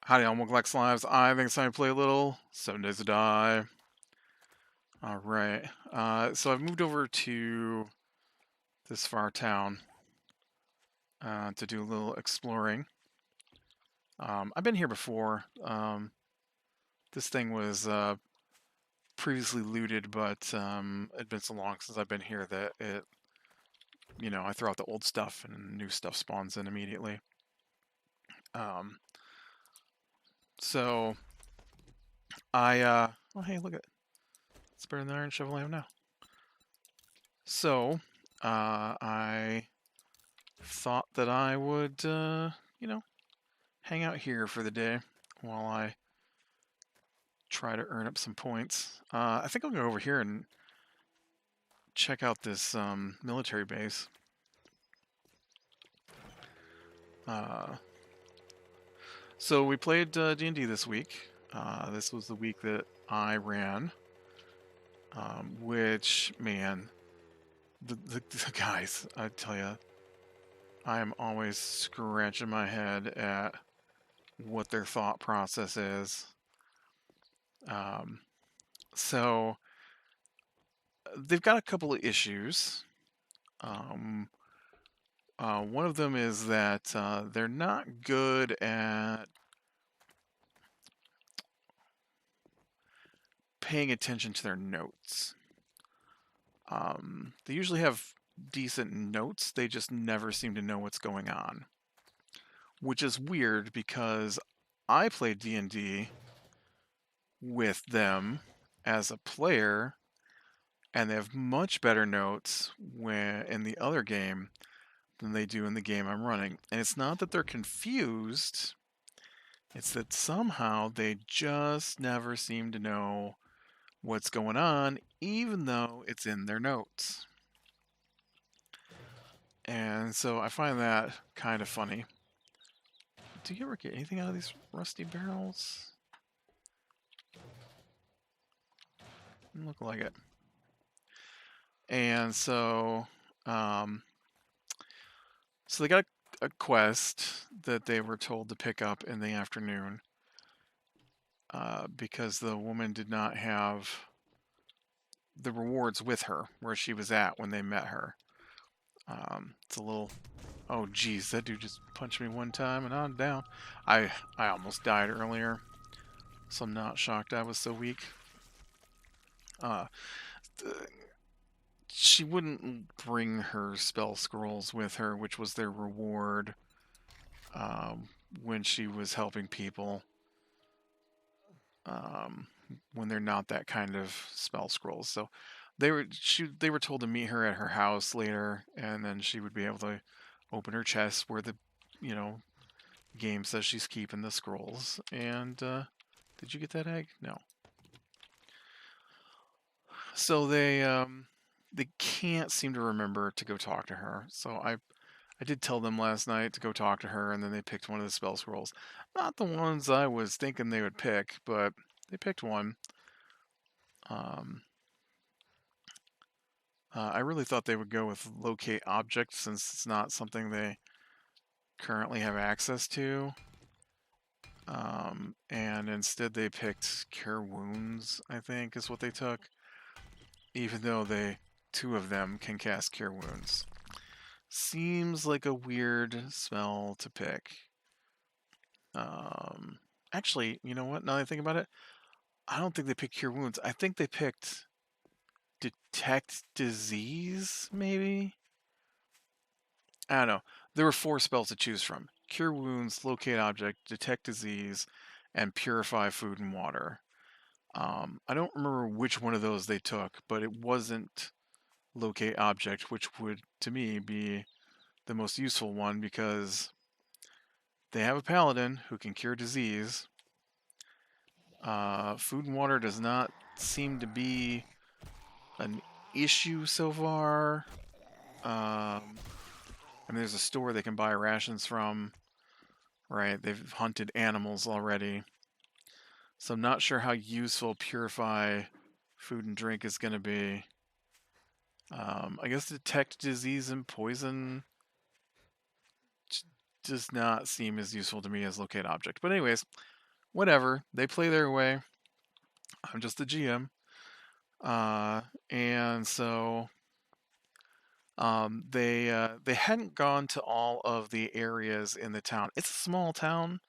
Howdy, on welcome back, Slimes. I think it's time to play a little 7 Days to Die. Alright, so I've moved over to this far town to do a little exploring. I've been here before. This thing was previously looted, but it'd been so long since I've been here that I throw out the old stuff and new stuff spawns in immediately. Um, so oh hey, look at it. It's better than the iron shovel I have now. So, I thought that I would, hang out here for the day while I try to earn up some points. I think I'll go over here and check out this military base. Uh, so we played D&D this week. This was the week that I ran, which, man, the guys, I tell you, I am always scratching my head at what their thought process is. So they've got a couple of issues. One of them is that they're not good at paying attention to their notes. They usually have decent notes, they just never seem to know what's going on. Which is weird because I played D&D with them as a player, and they have much better notes in the other game than they do in the game I'm running. And it's not that they're confused, it's that somehow they just never seem to know what's going on, even though it's in their notes. And so I find that kind of funny. Do you ever get anything out of these rusty barrels? Doesn't look like it. And so, so they got a quest that they were told to pick up in the afternoon because the woman did not have the rewards with her where she was at when they met her. It's a little... Oh, geez, that dude just punched me one time and I'm down. I almost died earlier, so I'm not shocked I was so weak. She wouldn't bring her spell scrolls with her, which was their reward when she was helping people. When they're not that kind of spell scrolls, so they were told to meet her at her house later, and then she would be able to open her chest where the game says she's keeping the scrolls. And did you get that egg? No. So they can't seem to remember to go talk to her. So I did tell them last night to go talk to her, and then they picked one of the spell scrolls. Not the ones I was thinking they would pick, but they picked one. I really thought they would go with locate object, since it's not something they currently have access to. And instead they picked Cure Wounds, I think is what they took. Even though two of them can cast Cure Wounds. Seems like a weird spell to pick. Actually, you know what? Now that I think about it, I don't think they picked Cure Wounds. I think they picked Detect Disease, maybe? I don't know. There were 4 spells to choose from. Cure Wounds, Locate Object, Detect Disease, and Purify Food and Water. I don't remember which one of those they took, but it wasn't Locate Object, which would, to me, be the most useful one because they have a paladin who can cure disease. Food and water does not seem to be an issue so far. I mean, there's a store they can buy rations from, right? They've hunted animals already. So I'm not sure how useful Purify Food and Drink is going to be. I guess Detect Disease and Poison does not seem as useful to me as Locate Object. But anyways, whatever. They play their way. I'm just the GM. And so they hadn't gone to all of the areas in the town. It's a small town.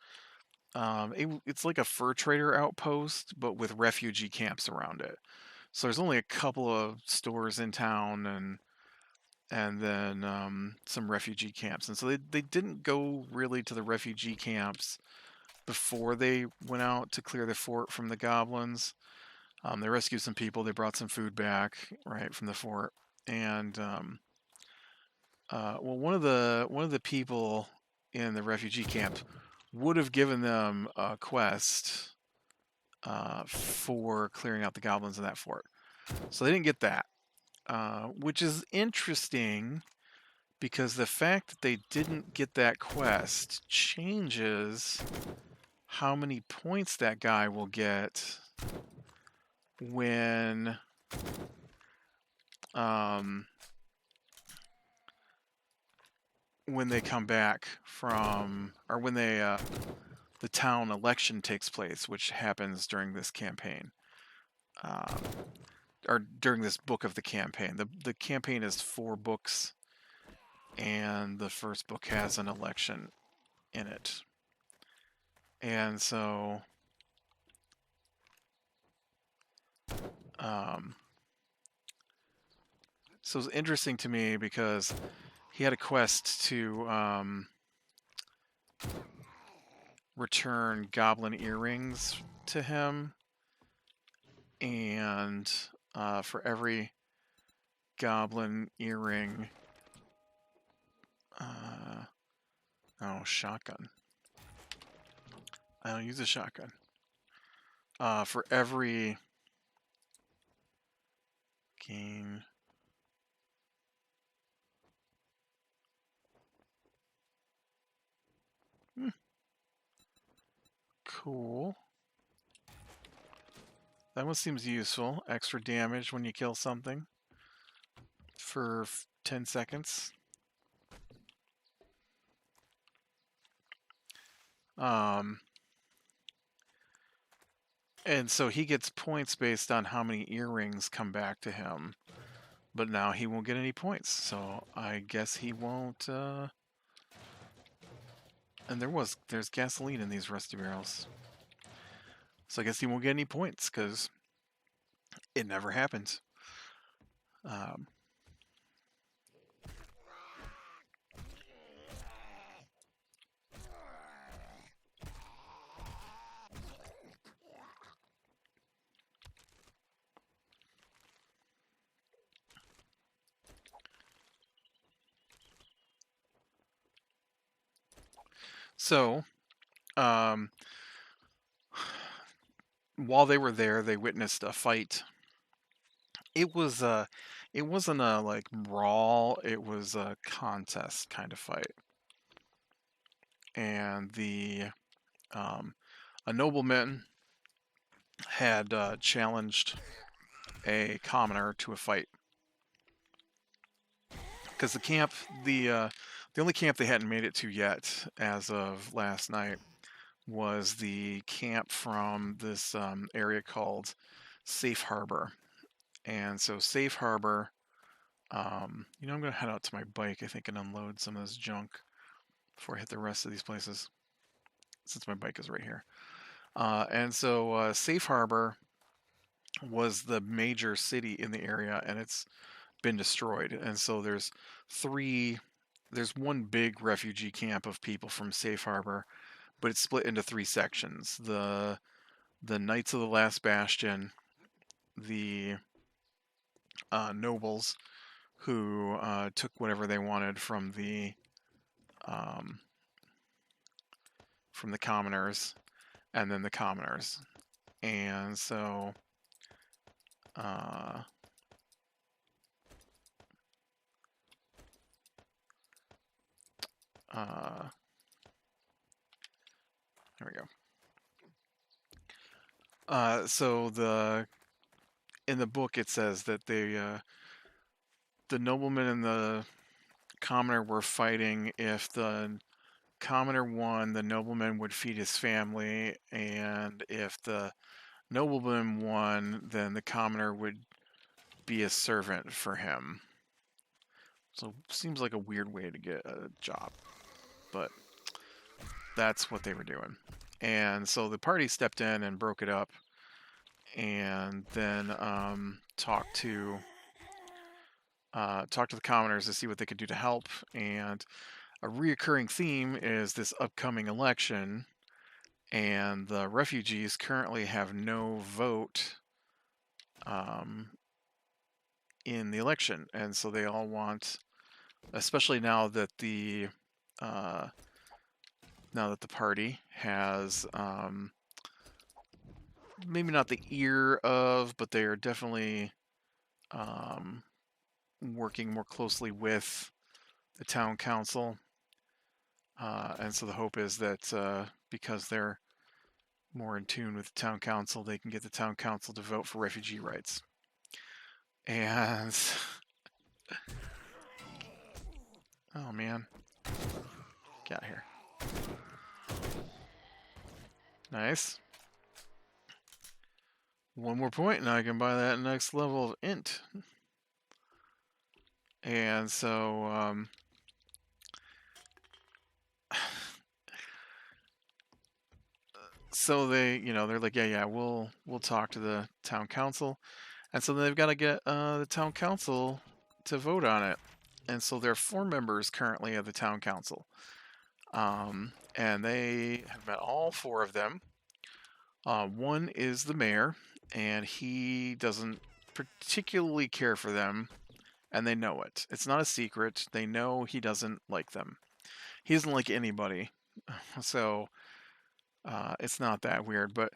It's like a fur trader outpost, but with refugee camps around it. So there's only a couple of stores in town, and then some refugee camps. And so they didn't go really to the refugee camps before they went out to clear the fort from the goblins. They rescued some people. They brought some food back, right, from the fort. And well, one of the people in the refugee camp would have given them a quest for clearing out the goblins in that fort. So they didn't get that, which is interesting because the fact that they didn't get that quest changes how many points that guy will get when um, when they come back from, or when the town election takes place, which happens during this campaign, um, or during this book of the campaign. The campaign is 4 books, and the first book has an election in it, and um, so it's interesting to me because he had a quest to return goblin earrings to him, and for every goblin earring, shotgun. I don't use a shotgun. For every gain. Cool. That one seems useful. Extra damage when you kill something for 10 seconds. And so he gets points based on how many earrings come back to him. But now he won't get any points. So I guess he won't. And there's gasoline in these rusty barrels. So I guess he won't get any points because it never happens. Um, so um, while they were there, they witnessed a fight. It wasn't a like brawl. It was a contest kind of fight, and a nobleman had challenged a commoner to a fight because the only camp they hadn't made it to yet as of last night was the camp from this area called Safe Harbor. And so Safe Harbor, I'm going to head out to my bike, I think, and unload some of this junk before I hit the rest of these places, since my bike is right here. And so Safe Harbor was the major city in the area, and it's been destroyed. And so there's one big refugee camp of people from Safe Harbor, but it's split into 3 sections. The Knights of the Last Bastion, the nobles who took whatever they wanted um, from the commoners, and then the commoners. And so uh, there we go. So in the book it says that the nobleman and the commoner were fighting if the commoner won, the nobleman would feed his family, and if the nobleman won, then the commoner would be a servant for him. So seems like a weird way to get a job, but that's what they were doing. And so the party stepped in and broke it up, and then talked to the commoners to see what they could do to help. And a reoccurring theme is this upcoming election, and the refugees currently have no vote in the election, and so they all want, especially now that the party has maybe not the ear of, but they are definitely working more closely with the town council, and so the hope is that because they're more in tune with the town council, they can get the town council to vote for refugee rights. And oh man, get out of here. Nice. One more point and I can buy that next level of int. And so so they're like, yeah, we'll talk to the town council. And so they've got to get the town council to vote on it. And so there are 4 members currently of the town council. And they have met all 4 of them. One is the mayor, and he doesn't particularly care for them, and they know it. It's not a secret. They know he doesn't like them. He doesn't like anybody. So it's not that weird, but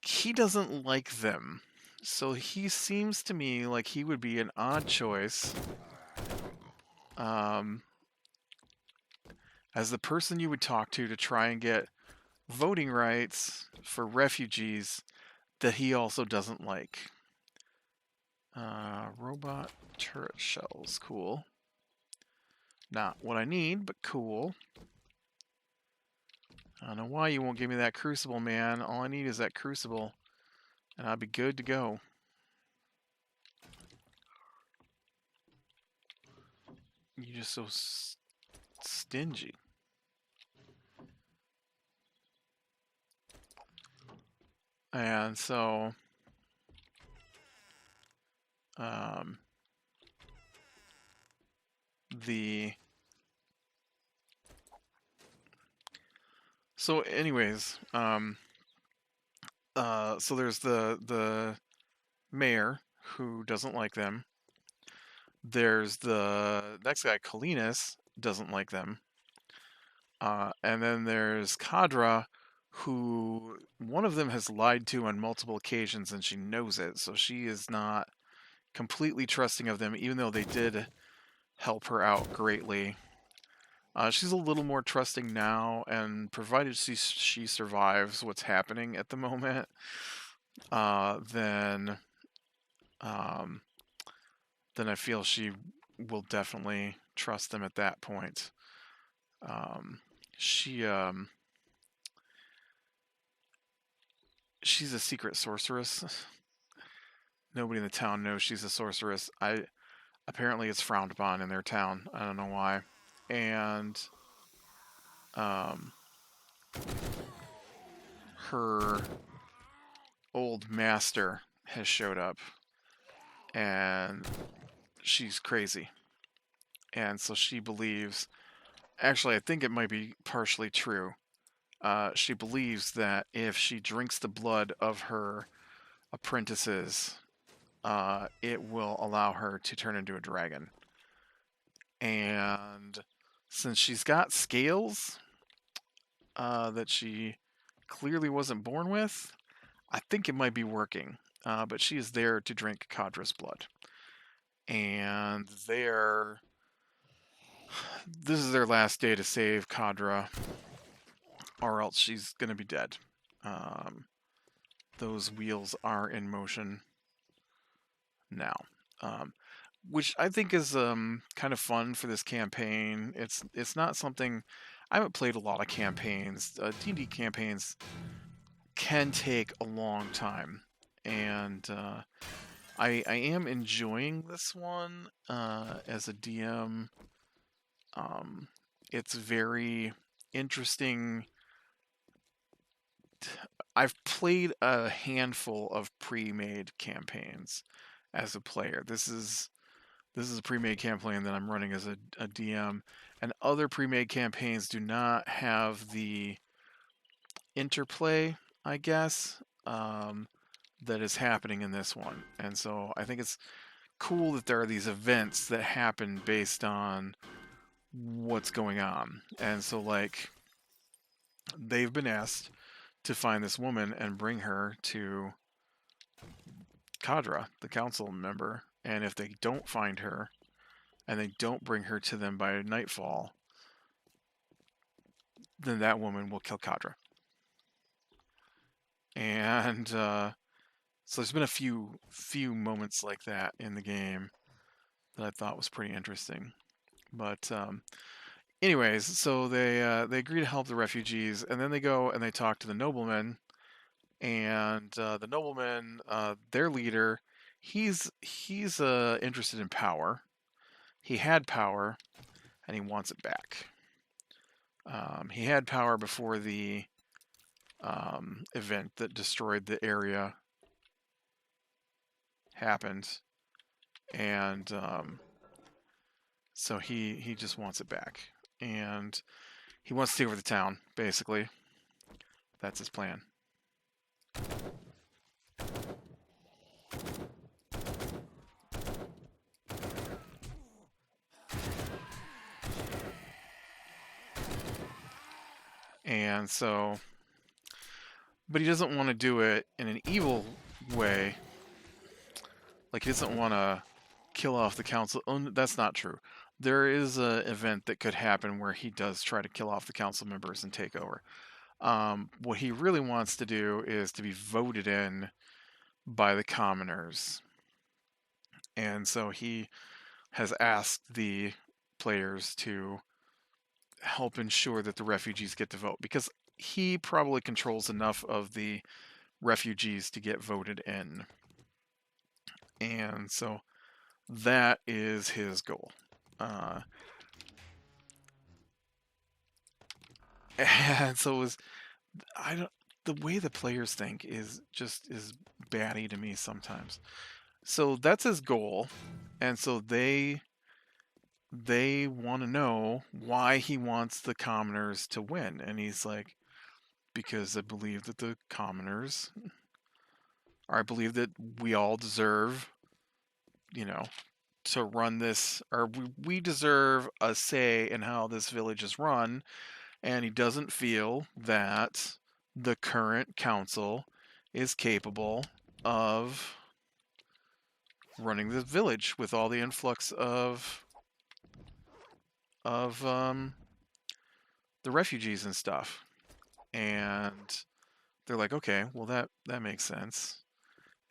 he doesn't like them. So he seems to me like he would be an odd choice as the person you would talk to try and get voting rights for refugees that he also doesn't like. Robot turret shells, cool. Not what I need, but cool. I don't know why you won't give me that crucible, man. All I need is that crucible, and I'll be good to go. You're just so stingy. And so, so anyways, so there's the mayor who doesn't like them. There's the next guy, Kalinas, doesn't like them. And then there's Kadra, who one of them has lied to on multiple occasions, and she knows it. So she is not completely trusting of them, even though they did help her out greatly. She's a little more trusting now, and provided she survives what's happening at the moment, then I feel she will definitely trust them at that point. She's a secret sorceress. Nobody in the town knows she's a sorceress. Apparently it's frowned upon in their town. I don't know why. And her old master has showed up, and she's crazy. And so she believes, actually I think it might be partially true. She believes that if she drinks the blood of her apprentices, it will allow her to turn into a dragon. And since she's got scales that she clearly wasn't born with, I think it might be working. But she is there to drink Kadra's blood. And this is their last day to save Kadra, or else she's going to be dead. Those wheels are in motion now. Which I think is kind of fun for this campaign. It's not something I haven't played a lot of campaigns. D&D campaigns can take a long time, and I am enjoying this one as a DM. Um, it's very interesting. I've played a handful of pre-made campaigns as a player. This is a pre-made campaign that I'm running as a DM, and other pre-made campaigns do not have the interplay, I guess, um, that is happening in this one. And so I think it's cool that there are these events that happen based on what's going on. And so, like, they've been asked to find this woman and bring her to Kadra, the council member. And if they don't find her and they don't bring her to them by nightfall, then that woman will kill Kadra. And so there's been a few moments like that in the game that I thought was pretty interesting. But anyways, so they agree to help the refugees, and then they go and they talk to the noblemen, and the nobleman, their leader, he's interested in power. He had power, and he wants it back. He had power before the event that destroyed the area happened, and so he just wants it back, and he wants to take over the town. Basically, that's his plan. And so, but he doesn't want to do it in an evil way. Like, he doesn't want to kill off the council. Oh, that's not true. There is an event that could happen where he does try to kill off the council members and take over. What he really wants to do is to be voted in by the commoners. And so he has asked the players to help ensure that the refugees get to vote, because he probably controls enough of the refugees to get voted in. And so that is his goal. And so it was, I don't, the way the players think is batty to me sometimes. So that's his goal, and so they want to know why he wants the commoners to win, and he's like, because I believe that the commoners, or I believe that we all deserve, you know, to run this, or we deserve a say in how this village is run, and he doesn't feel that the current council is capable of running the village with all the influx of the refugees and stuff. And they're like, okay, well that makes sense.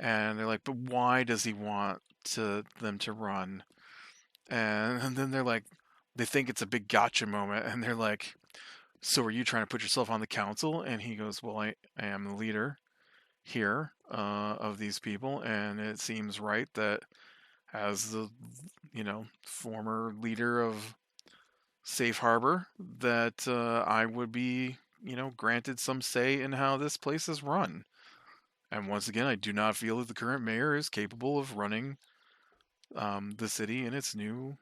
And they're like, but why does he want them to run? And then they're like, they think it's a big gotcha moment, and they're like, so are you trying to put yourself on the council? And he goes, well, I am the leader here of these people, and it seems right that as the former leader of Safe Harbor, that I would be granted some say in how this place is run. And once again, I do not feel that the current mayor is capable of running the city in its new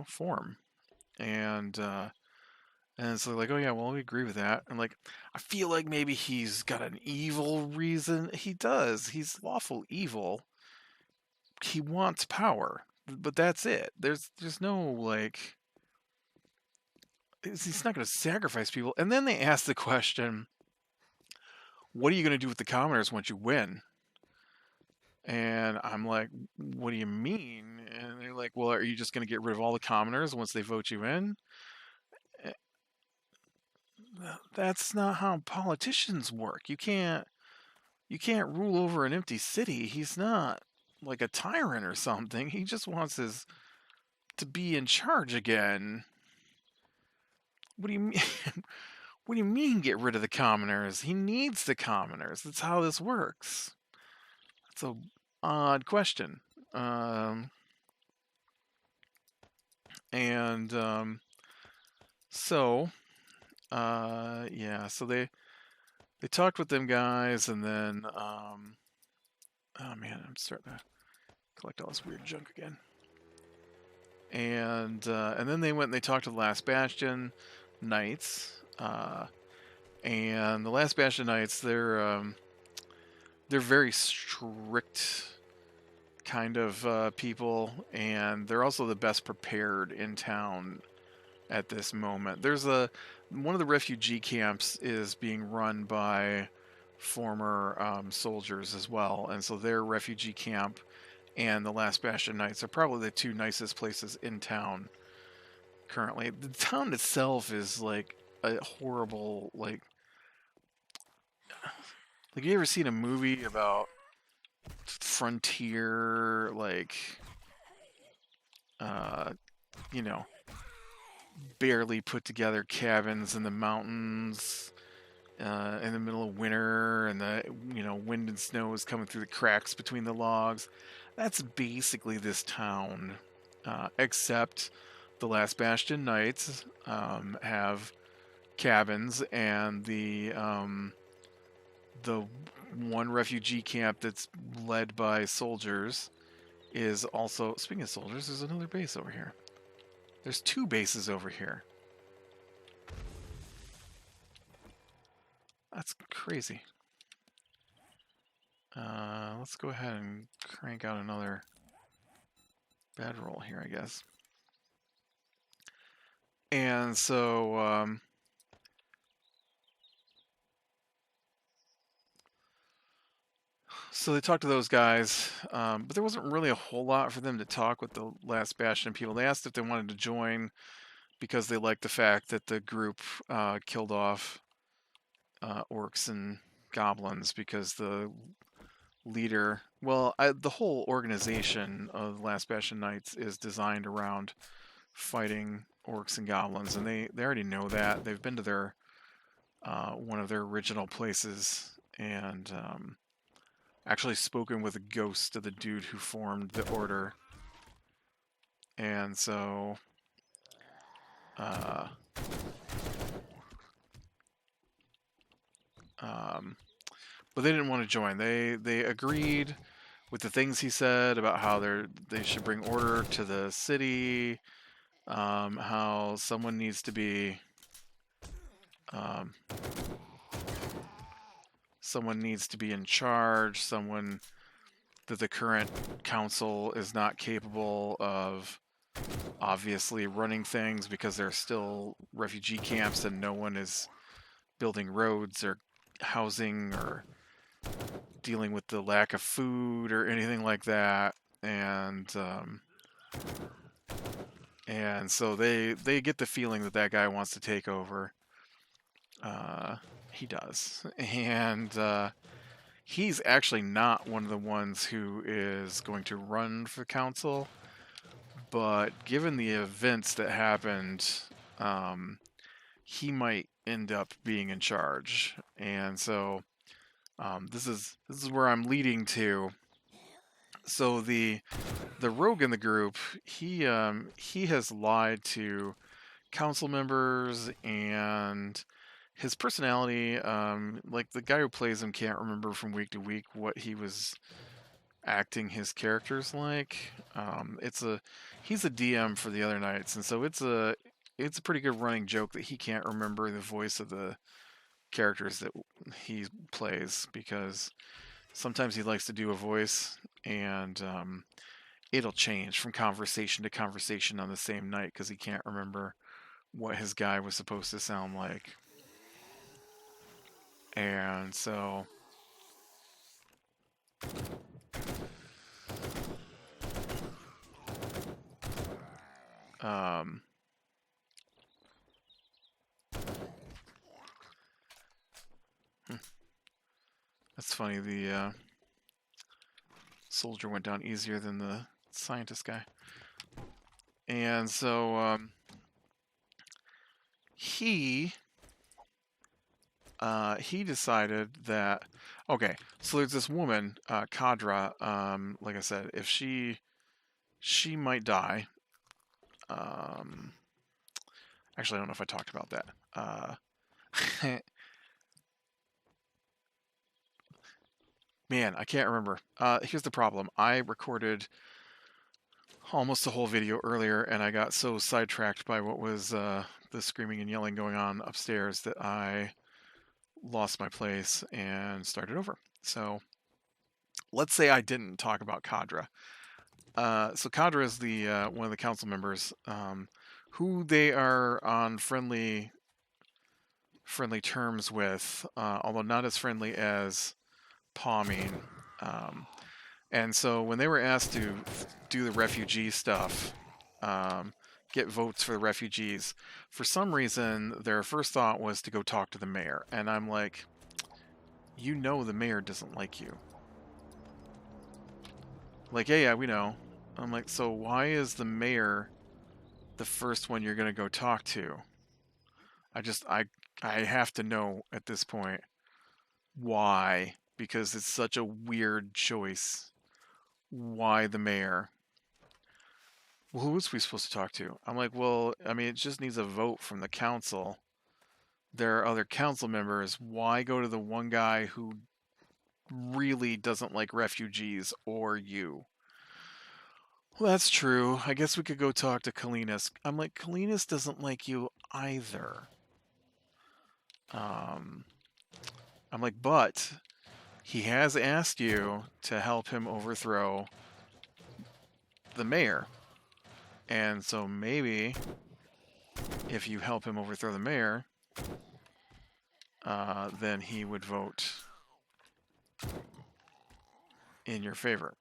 form. And so they're like, oh yeah, well, we agree with that. And like, I feel like maybe he's got an evil reason. He does. He's lawful evil. He wants power, but that's it. There's no like, he's not going to sacrifice people. And then they ask the question, what are you going to do with the commoners once you win? And I'm like, what do you mean? And they're like, well, are you just going to get rid of all the commoners once they vote you in? That's not how politicians work. You can't rule over an empty city. He's not like a tyrant or something. He just wants to be in charge again. What do you mean? What do you mean get rid of the commoners? He needs the commoners. That's how this works. It's a odd question. Um, and so yeah, so they talked with them guys, and then oh man, I'm starting to collect all this weird junk again. And then they went and they talked to the Last Bastion Knights, and the Last Bastion Knights, they're very strict kind of people, and they're also the best prepared in town at this moment. There's one of the refugee camps is being run by former soldiers as well, and so their refugee camp and the Last Bastion Knights are probably the two nicest places in town currently. The town itself is like a horrible like you ever seen a movie about frontier uh you know barely put together cabins in the mountains in the middle of winter, and the wind and snow is coming through the cracks between the logs. That's basically this town, except the Last Bastion Knights have cabins, and the one refugee camp that's led by soldiers is also. Speaking of soldiers, there's another base over here. There's two bases over here. That's crazy. Let's go ahead and crank out another bedroll here, I guess. And so they talked to those guys, but there wasn't really a whole lot for them to talk with the Last Bastion people. They asked if they wanted to join because they liked the fact that the group killed off orcs and goblins, because the leader, well, the whole organization of the Last Bastion Knights is designed around fighting orcs and goblins, and they already know that. They've been to their one of their original places, and actually spoken with a ghost of the dude who formed the order. And so uh, but they didn't want to join. They agreed with the things he said about how they should bring order to the city, how someone needs to be um, someone needs to be in charge, someone that the current council is not capable of obviously running things because there are still refugee camps and no one is building roads or housing or dealing with the lack of food or anything like that. And so they get the feeling that that guy wants to take over. He does, and he's actually not one of the ones who is going to run for council. But given the events that happened, he might end up being in charge. And so this is where I'm leading to. So the rogue in the group, he has lied to council members, and his personality, like the guy who plays him can't remember from week to week what he was acting his characters like. He's a DM for the other nights, and so it's a pretty good running joke that he can't remember the voice of the characters that he plays, because sometimes he likes to do a voice, and it'll change from conversation to conversation on the same night because he can't remember what his guy was supposed to sound like. And so um, that's funny. The soldier went down easier than the scientist guy. And so he he decided that, okay, so there's this woman, Kadra. Like I said, if she might die. Um, Actually, I don't know if I talked about that. Man, I can't remember. Here's the problem. I recorded almost the whole video earlier, and I got so sidetracked by what was the screaming and yelling going on upstairs that I lost my place and started over. So let's say I didn't talk about Kadra. So Kadra is the one of the council members, who they are on friendly terms with, although not as friendly as Palming. Um, and so when they were asked to do the refugee stuff, um, get votes for the refugees, for some reason their first thought was to go talk to the mayor. And I'm like, you know, the mayor doesn't like you. Like, yeah, we know. I'm like, so why is the mayor the first one you're gonna go talk to? I just I have to know at this point why, because it's such a weird choice. Why the mayor? Well, who was we supposed to talk to? I'm like, well, I mean, it just needs a vote from the council. There are other council members. Why go to the one guy who really doesn't like refugees or you? Well, that's true. I guess we could go talk to Kalinas. I'm like, Kalinas doesn't like you either. Um, I'm like, but he has asked you to help him overthrow the mayor. And so maybe if you help him overthrow the mayor, then he would vote in your favor.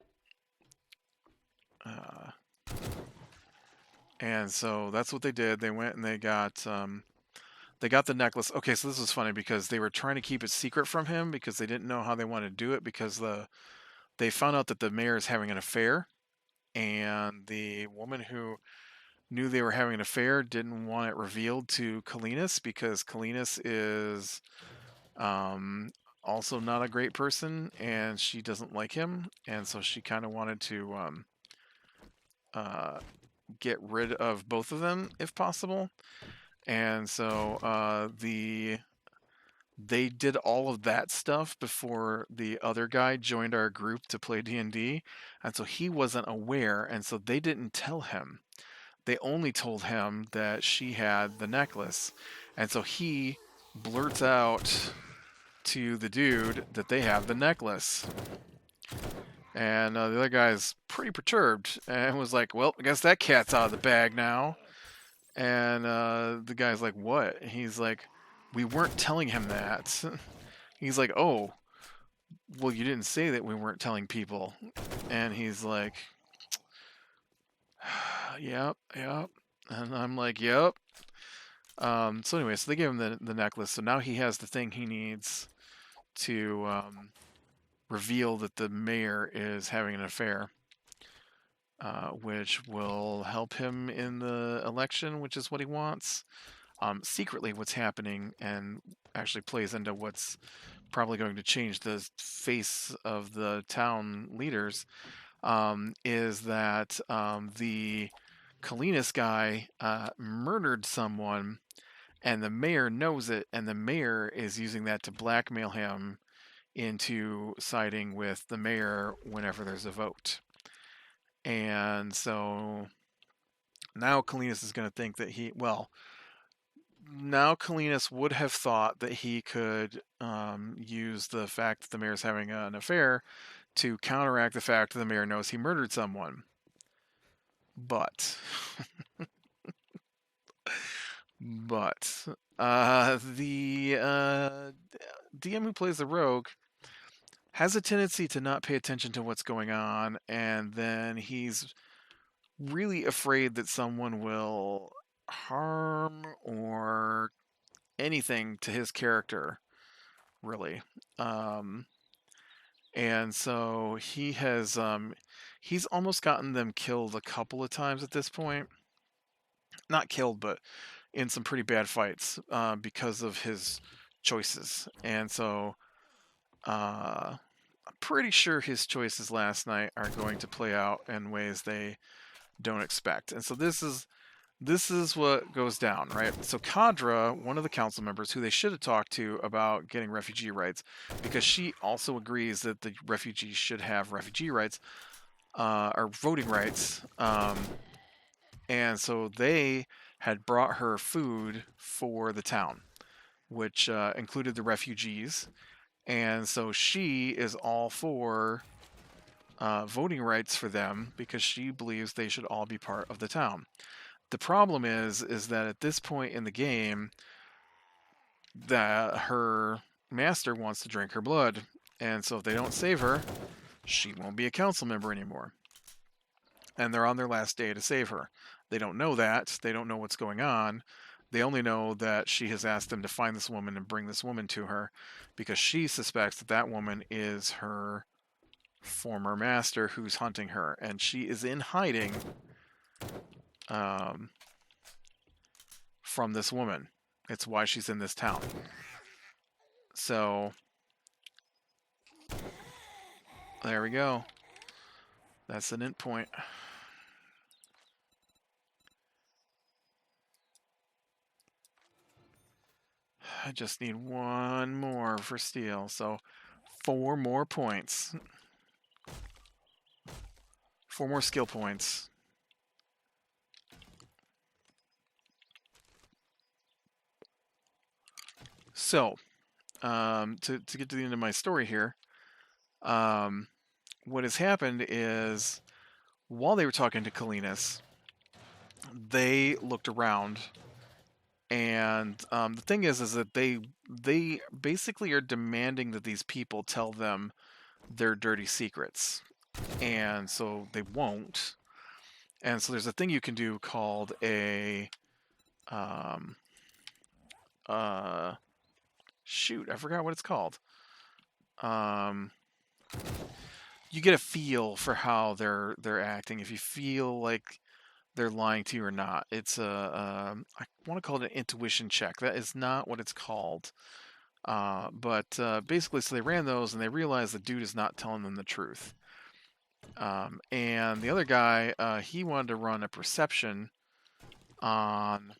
Uh, and so that's what they did. They went and they got the necklace. Okay, so this was funny because they were trying to keep it secret from him because they didn't know how they wanted to do it because they found out that the mayor is having an affair, and the woman who knew they were having an affair didn't want it revealed to Kalinas because Kalinas is um, also not a great person and she doesn't like him, and so she kind of wanted to uh, get rid of both of them if possible. And so they did all of that stuff before the other guy joined our group to play D&D, and so he wasn't aware, and so they didn't tell him. They only told him that she had the necklace, and so he blurts out to the dude that they have the necklace. And the other guy's pretty perturbed and was like, well, I guess that cat's out of the bag now. And the guy's like, what? He's like, we weren't telling him that. He's like, oh, well, you didn't say that we weren't telling people. And he's like, yep, yep. And I'm like, yep. So anyway, so they gave him the necklace. So now he has the thing he needs to reveal that the mayor is having an affair, which will help him in the election, which is what he wants. Secretly, what's happening and actually plays into what's probably going to change the face of the town leaders, is that the Kalinas guy murdered someone, and the mayor knows it, and the mayor is using that to blackmail him into siding with the mayor whenever there's a vote. And so now Kalinas is going to think that now Kalinas would have thought that he could use the fact that the mayor's having an affair to counteract the fact that the mayor knows he murdered someone. But, the DM who plays the rogue has a tendency to not pay attention to what's going on, and then he's really afraid that someone will harm or anything to his character, really. Um, and so he's almost gotten them killed a couple of times at this point. Not killed, but in some pretty bad fights because of his choices. And so I'm pretty sure his choices last night are going to play out in ways they don't expect. And so this is what goes down, right? So Kadra, one of the council members who they should have talked to about getting refugee rights, because she also agrees that the refugees should have refugee rights or voting rights. And so they had brought her food for the town, which included the refugees. And so she is all for voting rights for them because she believes they should all be part of the town. The problem is that at this point in the game, that her master wants to drink her blood, and so if they don't save her, she won't be a council member anymore. And they're on their last day to save her. They don't know that. They don't know what's going on. They only know that she has asked them to find this woman and bring this woman to her because she suspects that that woman is her former master who's hunting her, and she is in hiding from this woman. It's why she's in this town. So there we go. That's an int point. I just need one more for steel, so 4 more points. 4 more skill points. So, to get to the end of my story here, what has happened is while they were talking to Kalinas, they looked around, and the thing is that they basically are demanding that these people tell them their dirty secrets, and so they won't. And so there's a thing you can do called a shoot, I forgot what it's called. You get a feel for how they're acting. If you feel like they're lying to you or not, it's I want to call it an intuition check. That is not what it's called. But basically, so they ran those and they realized the dude is not telling them the truth. And the other guy, he wanted to run a perception on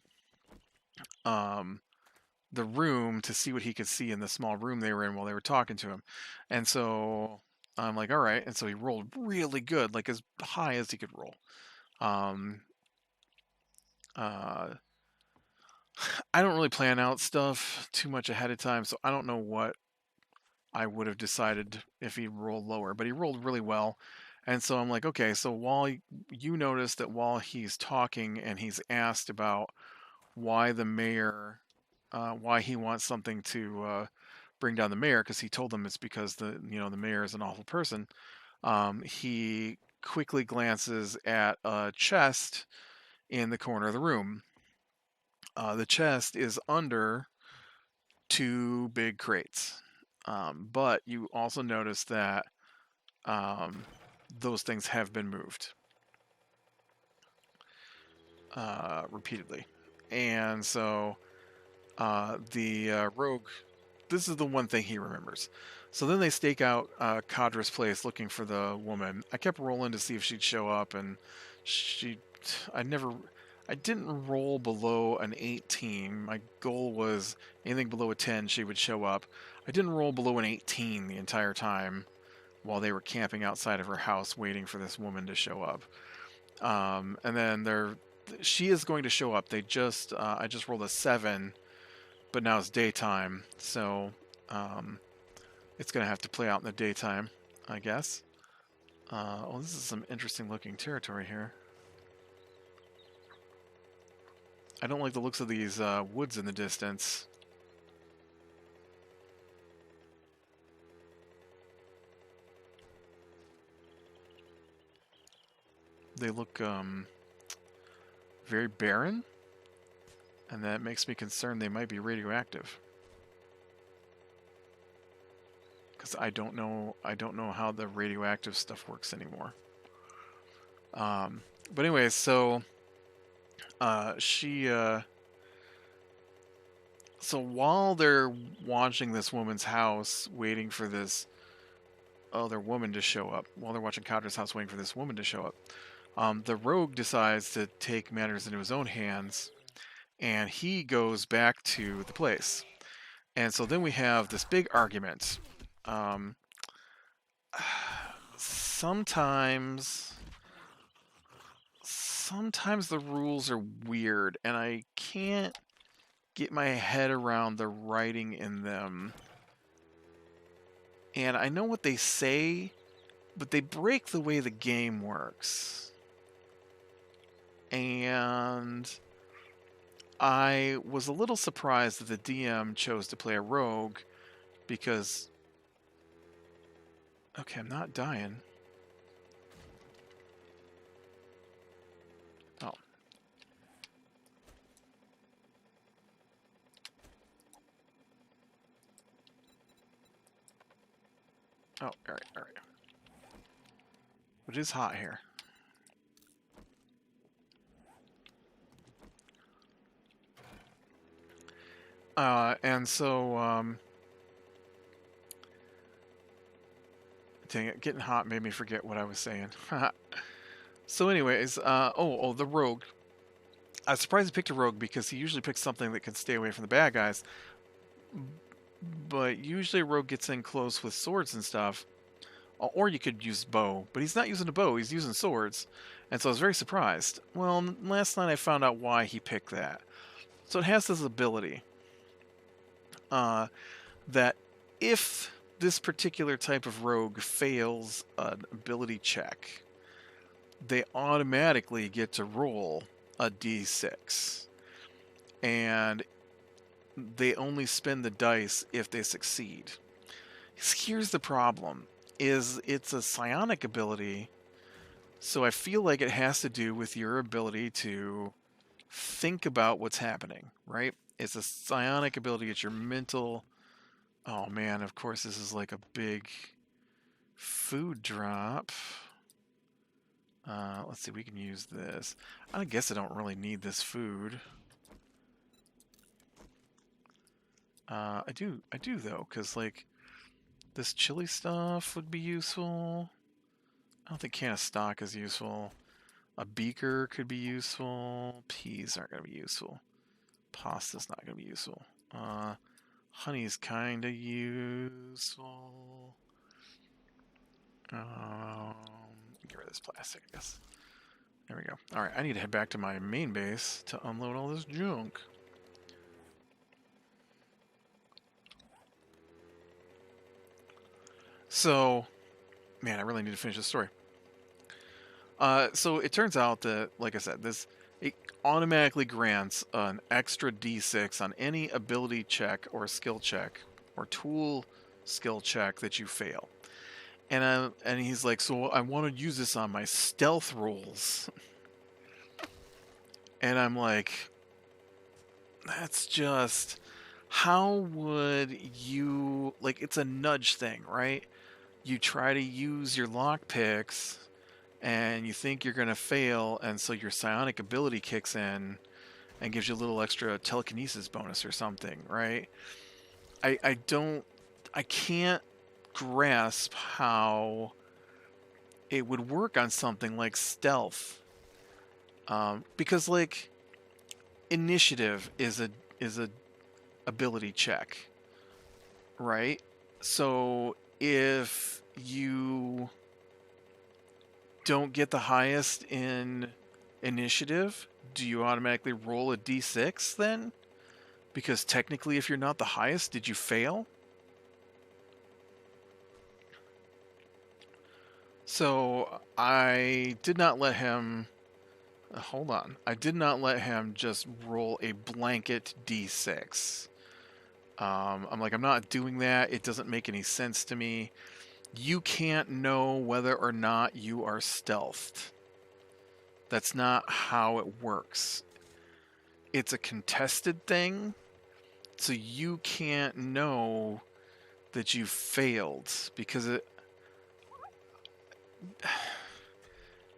the room to see what he could see in the small room they were in while they were talking to him. And so I'm like, all right. And so he rolled really good, like as high as he could roll. I don't really plan out stuff too much ahead of time, so I don't know what I would have decided if he rolled lower, but he rolled really well. And so I'm like, okay, so while you notice that while he's talking and he's asked about why the mayor, why he wants something to bring down the mayor, because he told them it's because the mayor is an awful person. He quickly glances at a chest in the corner of the room. The chest is under 2 big crates, but you also notice that those things have been moved repeatedly. And so the rogue, this is the one thing he remembers. So then they stake out Kadra's place looking for the woman. I kept rolling to see if she'd show up, and I didn't roll below an 18. My goal was anything below a 10, she would show up. I didn't roll below an 18 the entire time while they were camping outside of her house waiting for this woman to show up. And then she is going to show up. I just rolled a 7, but now it's daytime, so it's going to have to play out in the daytime, I guess. Oh, this is some interesting looking territory here. I don't like the looks of these woods in the distance. They look very barren, and that makes me concerned they might be radioactive. Because I don't know how the radioactive stuff works anymore. But anyways, so she So while they're watching this woman's house, waiting for this other woman to show up, while they're watching Kadra's house, waiting for this woman to show up, the rogue decides to take matters into his own hands, and he goes back to the place. And so then we have this big argument. Um, sometimes the rules are weird, and I can't get my head around the writing in them. And I know what they say, but they break the way the game works. And I was a little surprised that the DM chose to play a rogue because... Okay, I'm not dying. Oh. Oh, alright, alright. It is hot here. And so, dang it, getting hot made me forget what I was saying. So anyways, the rogue. I was surprised he picked a rogue because he usually picks something that can stay away from the bad guys. But usually a rogue gets in close with swords and stuff. Or you could use bow, but he's not using a bow, he's using swords. And so I was very surprised. Well, last night I found out why he picked that. So it has this ability that if this particular type of rogue fails an ability check, they automatically get to roll a d6. And they only spin the dice if they succeed. Here's the problem, is it's a psionic ability, so I feel like it has to do with your ability to think about what's happening, right? It's a psionic ability, it's your mental... Oh man, of course this is like a big food drop. Let's see, we can use this. I guess I don't really need this food. I do though, because like this chili stuff would be useful. I don't think can of stock is useful. A beaker could be useful. Peas aren't going to be useful. Pasta's not going to be useful. Honey's kind of useful. Get rid of this plastic, I guess. There we go. Alright, I need to head back to my main base to unload all this junk. So, man, I really need to finish this story. So it turns out that, like I said, it automatically grants an extra d6 on any ability check or skill check or tool skill check that you fail. And he's like, so I want to use this on my stealth rolls. And I'm like, that's just... How would you... Like, it's a nudge thing, right? You try to use your lockpicks, and you think you're going to fail, and so your psionic ability kicks in and gives you a little extra telekinesis bonus or something, right? I can't grasp how it would work on something like stealth. Because, like, initiative is a ability check, right? So if you don't get the highest in initiative, do you automatically roll a d6 then? Because technically, if you're not the highest, did you fail? So I did not let him... Hold on. I did not let him just roll a blanket d6. I'm like, I'm not doing that. It doesn't make any sense to me. You can't know whether or not you are stealthed. That's not how it works. It's a contested thing, so you can't know that you failed because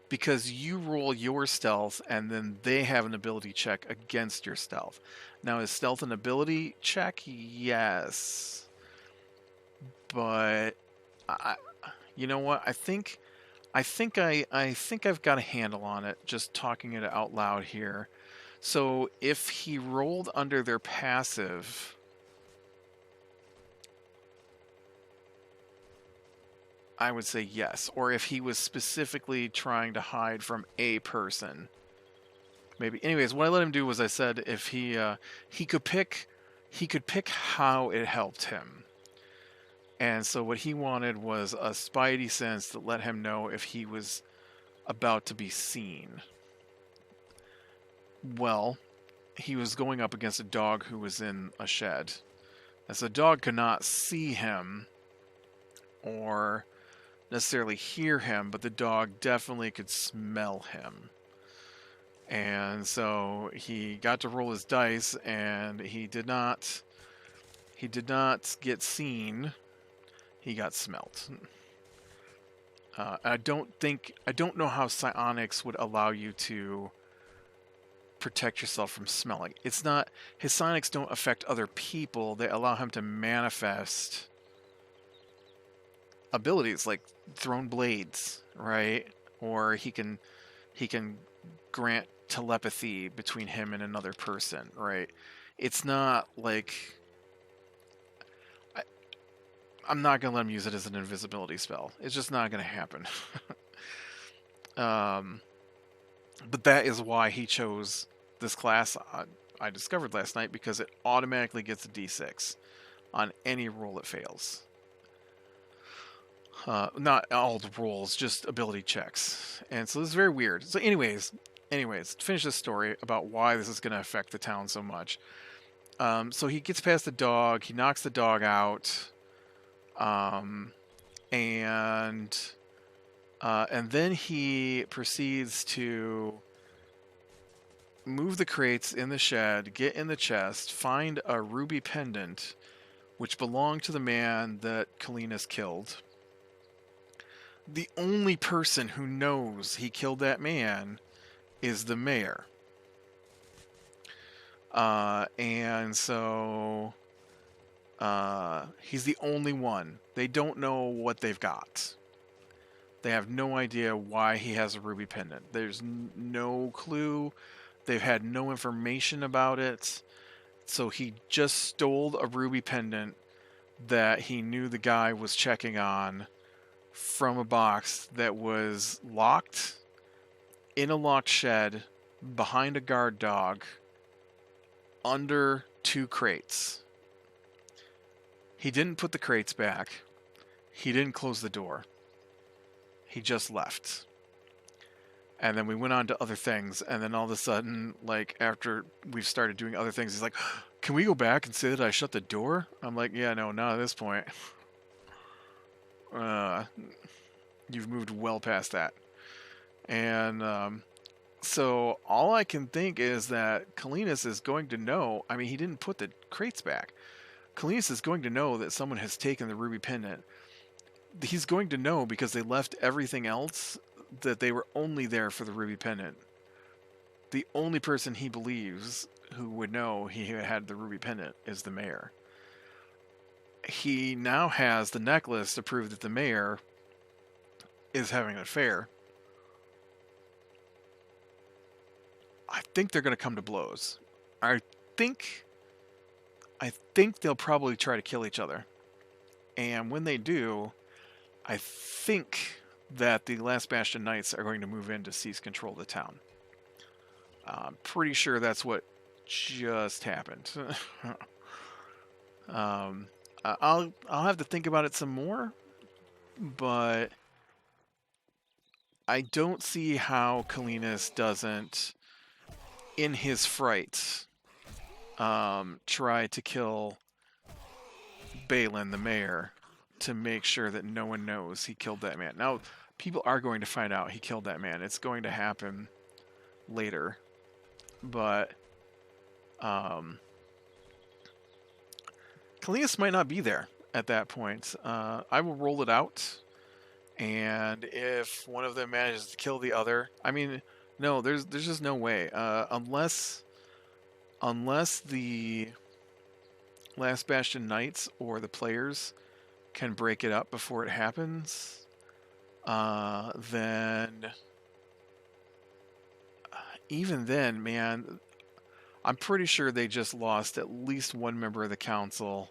because you roll your stealth and then they have an ability check against your stealth. Now, is stealth an ability check? Yes. But I, you know what? I think I've got a handle on it just talking it out loud here. So if he rolled under their passive, I would say yes. Or if he was specifically trying to hide from a person, maybe. Anyways, what I let him do was I said if he could pick how it helped him. And so what he wanted was a spidey sense that let him know if he was about to be seen. Well, he was going up against a dog who was in a shed. As the dog could not see him or necessarily hear him, but the dog definitely could smell him. And so he got to roll his dice, and he did not get seen. He got smelt. I don't know how psionics would allow you to protect yourself from smelling. It's not, his psionics don't affect other people. They allow him to manifest abilities like thrown blades, right? Or he can grant telepathy between him and another person, right? It's not like I'm not gonna let him use it as an invisibility spell. It's just not gonna happen. But that is why he chose this class. I discovered last night because it automatically gets a D6 on any roll it fails. Not all the rolls, just ability checks. And so this is very weird. So anyways, to finish this story about why this is going to affect the town so much. So he gets past the dog, he knocks the dog out, and then he proceeds to move the crates in the shed, get in the chest, find a ruby pendant, which belonged to the man that Kalinas killed. The only person who knows he killed that man is the mayor. And so he's the only one. They don't know what they've got. They have no idea why he has a ruby pendant. There's no clue. They've had no information about it. So he just stole a ruby pendant that he knew the guy was checking on from a box that was locked in a locked shed behind a guard dog under 2 crates. He didn't put the crates back. He didn't close the door. He just left. And then we went on to other things, and then all of a sudden, like, after we've started doing other things, he's like, can we go back and say that I shut the door? I'm like, yeah, no, not at this point. You've moved well past that. And so all I can think is that Kalinas is going to know, I mean, he didn't put the crates back. Kalinas is going to know that someone has taken the ruby pendant. He's going to know because they left everything else that they were only there for the ruby pendant. The only person he believes who would know he had the ruby pendant is the mayor. He now has the necklace to prove that the mayor is having an affair. I think they're going to come to blows. I think they'll probably try to kill each other. And when they do, I think that the Last Bastion Knights are going to move in to seize control of the town. I'm pretty sure that's what just happened. I'll have to think about it some more, but I don't see how Kalinas doesn't, in his fright, try to kill Balin, the mayor, to make sure that no one knows he killed that man. Now, people are going to find out he killed that man. It's going to happen later. But Kalinas might not be there at that point. I will roll it out, And if one of them manages to kill the other, I mean, no, there's just no way. Unless the Last Bastion Knights or the players can break it up before it happens, then even then, man, I'm pretty sure they just lost at least one member of the council.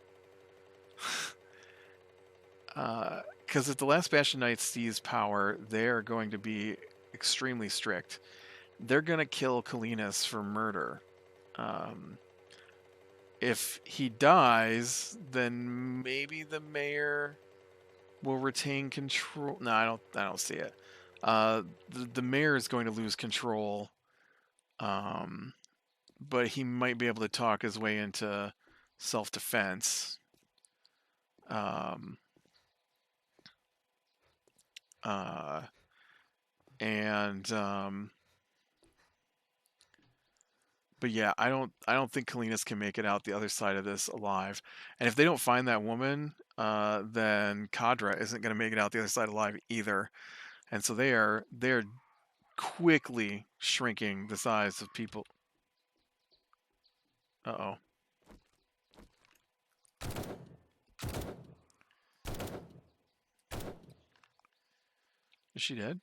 Because if the Last Bastion Knights seize power, they're going to be extremely strict. They're going to kill Kalinas for murder. If he dies, then maybe the mayor will retain control. No, I don't see it. The mayor is going to lose control, but he might be able to talk his way into self-defense. Um, uh, and But yeah, I don't think Kalinas can make it out the other side of this alive. And if they don't find that woman, then Kadra isn't going to make it out the other side alive either. And so they're quickly shrinking the size of people. Uh-oh. Is she dead?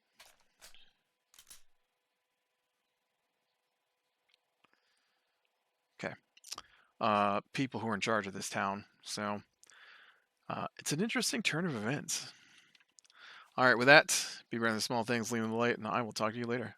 Okay. People who are in charge of this town. So it's an interesting turn of events. All right, with that, be aware of the small things, leave them the light, and I will talk to you later.